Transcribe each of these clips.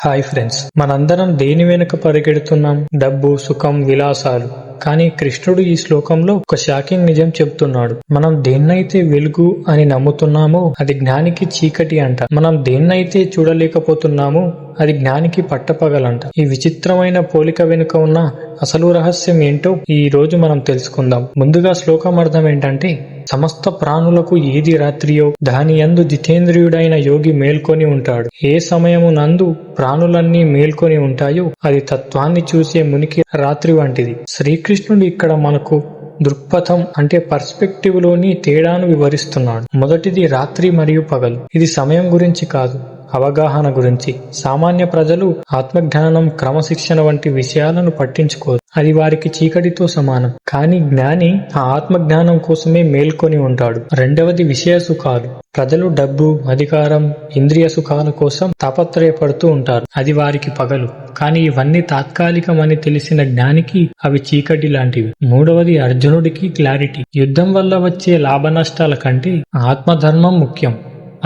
Hi friends, మనందరం దేని వెనుక పరిగెడుతున్నాం? డబ్బు, సుఖం, విలాసాలు. కానీ కృష్ణుడు ఈ శ్లోకంలో ఒక షాకింగ్ నిజం చెప్తున్నాడు. మనం దేన్నైతే వెలుగు అని నమ్ముతున్నామో అది జ్ఞానికి చీకటి అంట. మనం దేన్నైతే చూడలేకపోతున్నామో అది జ్ఞానికి పట్టపగలంట. ఈ విచిత్రమైన పోలిక వెనుక ఉన్న అసలు రహస్యం ఏంటో ఈ రోజు మనం తెలుసుకుందాం. ముందుగా శ్లోకం అర్థం ఏంటంటే, సమస్త ప్రాణులకు ఏది రాత్రియో దాని యందు జితేంద్రియుడైన యోగి మేల్కొని ఉంటాడు. ఏ సమయము నందు ప్రాణులన్నీ మేల్కొని ఉంటాయో అది తత్వాన్ని చూసే మునికి రాత్రి వంటిది. శ్రీకృష్ణుడు ఇక్కడ మనకు దృక్పథం అంటే పర్స్పెక్టివ్ లోని తేడాను వివరిస్తున్నాడు. మొదటిది రాత్రి మరియు పగలు. ఇది సమయం గురించి కాదు, అవగాహన గురించి. సామాన్య ప్రజలు ఆత్మజ్ఞానం, క్రమశిక్షణ వంటి విషయాలను పట్టించుకోరు. అది వారికి చీకటితో సమానం. కానీ జ్ఞాని ఆ ఆత్మజ్ఞానం కోసమే మేల్కొని ఉంటాడు. రెండవది విషయ సుఖాలు. ప్రజలు డబ్బు, అధికారం, ఇంద్రియ సుఖాల కోసం తాపత్రయపడుతూ ఉంటారు. అది వారికి పగలు. కానీ ఇవన్నీ తాత్కాలికమని తెలిసిన జ్ఞానికి అవి చీకటి లాంటివి. మూడవది అర్జునుడికి క్లారిటీ. యుద్ధం వల్ల వచ్చే లాభ నష్టాల కంటే ఆత్మధర్మం ముఖ్యం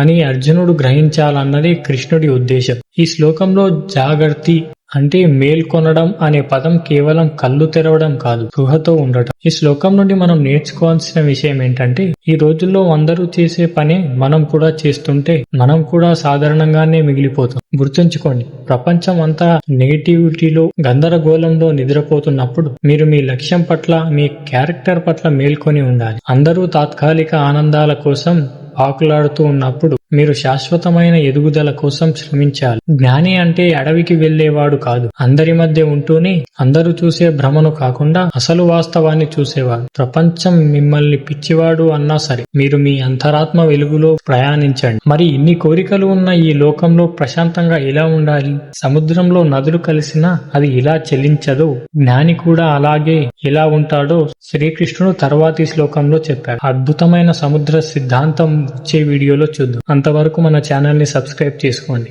అని అర్జునుడు గ్రహించాలన్నది కృష్ణుడి ఉద్దేశం. ఈ శ్లోకంలో జాగర్తి అంటే మేల్కొనడం అనే పదం కేవలం కళ్ళు తెరవడం కాదు, స్పృహతో ఉండటం. ఈ శ్లోకం నుండి మనం నేర్చుకోవాల్సిన విషయం ఏంటంటే, ఈ రోజుల్లో అందరూ చేసే పనే మనం కూడా చేస్తుంటే మనం కూడా సాధారణంగానే మిగిలిపోతాం. గుర్తుంచుకోండి, ప్రపంచం అంతా నెగిటివిటీలో, గందరగోళంలో నిద్రపోతున్నప్పుడు మీరు మీ లక్ష్యం పట్ల, మీ క్యారెక్టర్ పట్ల మేల్కొని ఉండాలి. అందరూ తాత్కాలిక ఆనందాల కోసం ఆకులాడుతూ ఉన్నప్పుడు మీరు శాశ్వతమైన ఎదుగుదల కోసం శ్రమించాలి. జ్ఞాని అంటే అడవికి వెళ్లేవాడు కాదు, అందరి మధ్య ఉంటూనే అందరూ చూసే భ్రమను కాకుండా అసలు వాస్తవాన్ని చూసేవాడు. ప్రపంచం మిమ్మల్ని పిచ్చివాడు అన్నా సరే, మీరు మీ అంతరాత్మ వెలుగులో ప్రయాణించండి. మరి ఇన్ని కోరికలు ఉన్న ఈ లోకంలో ప్రశాంతంగా ఎలా ఉండాలి? సముద్రంలో నదులు కలిసినా అది ఇలా చెల్లించదు. జ్ఞాని కూడా అలాగే ఎలా ఉంటాడో శ్రీకృష్ణుడు తర్వాతి శ్లోకంలో చెప్పాడు. అద్భుతమైన సముద్ర సిద్ధాంతం వచ్చే వీడియోలో చూద్దాం. అంతవరకు మన ఛానల్ ని సబ్స్క్రైబ్ చేసుకోండి.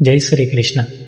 జై శ్రీకృష్ణ.